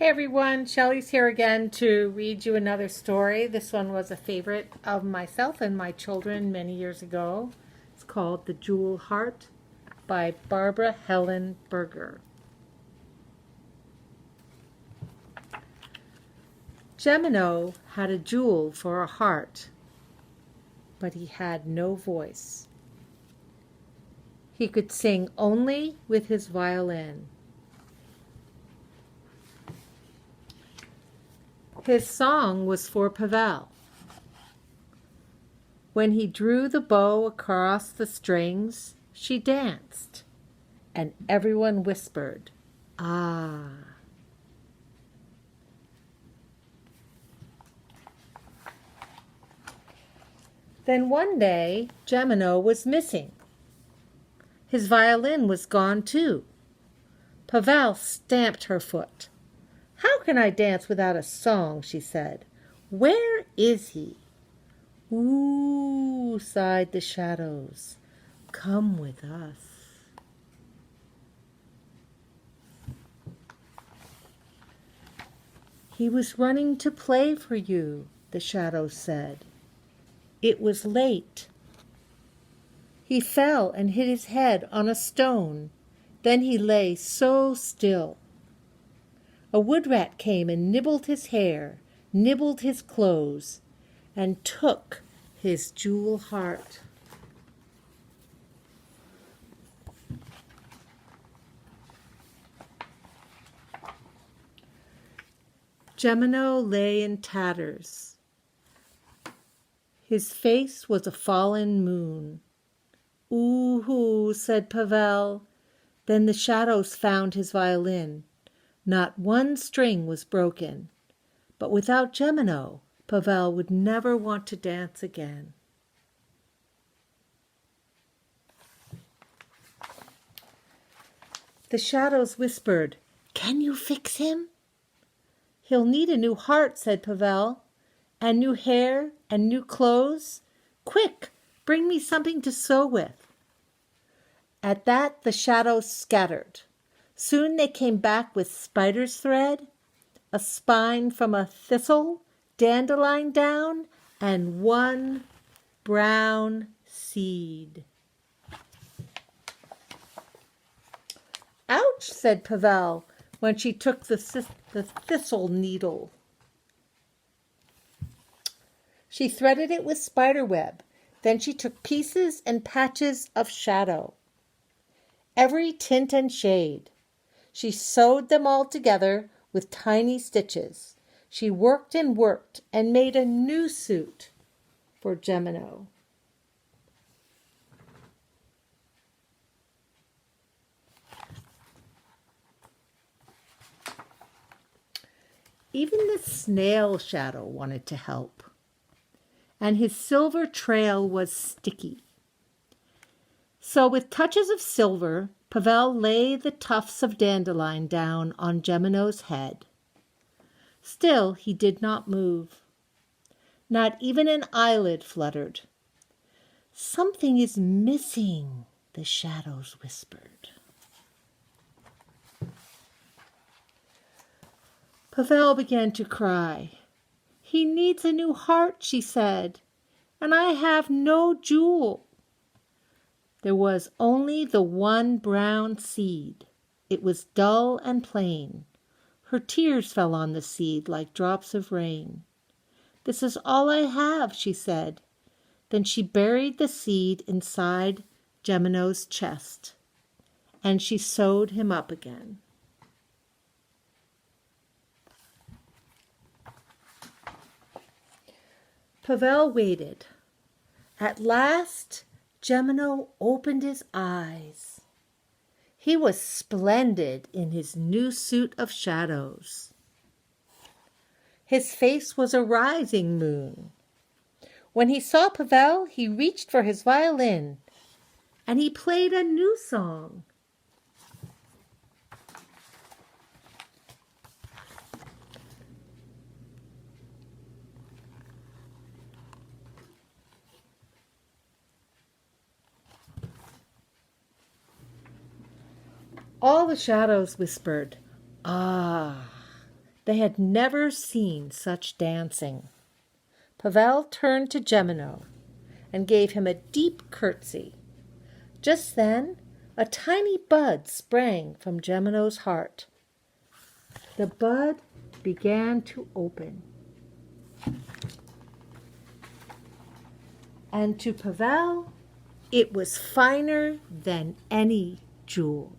Hey everyone, Shelley's here again to read you another story. This one was a favorite of myself and my children many years ago. It's called The Jewel Heart by Barbara Helen Berger. Gemino had a jewel for a heart, but he had no voice. He could sing only with his violin. His song was for Pavel. When he drew the bow across the strings, she danced, and everyone whispered, "Ah." Then one day, Gemino was missing. His violin was gone too. Pavel stamped her foot. "How can I dance without a song?" she said. "Where is he?" "Ooh," sighed the shadows. "Come with us." "He was running to play for you," the shadows said. It was late. He fell and hit his head on a stone. Then he lay so still. A wood rat came and nibbled his hair, nibbled his clothes, and took his jewel heart. Gemino lay in tatters. His face was a fallen moon. "Ooh," said Pavel. Then the shadows found his violin. Not one string was broken. But without Gemino, Pavel would never want to dance again. The shadows whispered, "Can you fix him?" "He'll need a new heart," said Pavel, "and new hair and new clothes. Quick, bring me something to sew with." At that the shadows scattered. Soon they came back with spider's thread, a spine from a thistle, dandelion down, and one brown seed. "Ouch," said Pavel when she took the thistle needle. She threaded it with spider web. Then she took pieces and patches of shadow, every tint and shade. She sewed them all together with tiny stitches. She worked and worked and made a new suit for Gemino. Even the snail shadow wanted to help, and his silver trail was sticky. So with touches of silver, Pavel lay the tufts of dandelion down on Gemino's head. Still he did not move. Not even an eyelid fluttered. "Something is missing," the shadows whispered. Pavel began to cry. "He needs a new heart," she said, "and I have no jewel." There was only the one brown seed. It was dull and plain. Her tears fell on the seed like drops of rain. "This is all I have," she said. Then she buried the seed inside Gemino's chest, and she sewed him up again. Pavel waited. At last, Gemino opened his eyes. He was splendid in his new suit of shadows. His face was a rising moon. When he saw Pavel, he reached for his violin, and he played a new song. All the shadows whispered, "Ah." They had never seen such dancing. Pavel turned to Gemino and gave him a deep curtsy. Just then, a tiny bud sprang from Gemino's heart. The bud began to open. And to Pavel, it was finer than any jewel.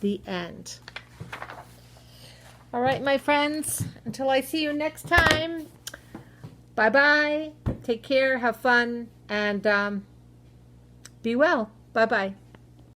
The end. All right, my friends, until I see you next time, bye-bye. Take care, have fun, and be well. Bye-bye.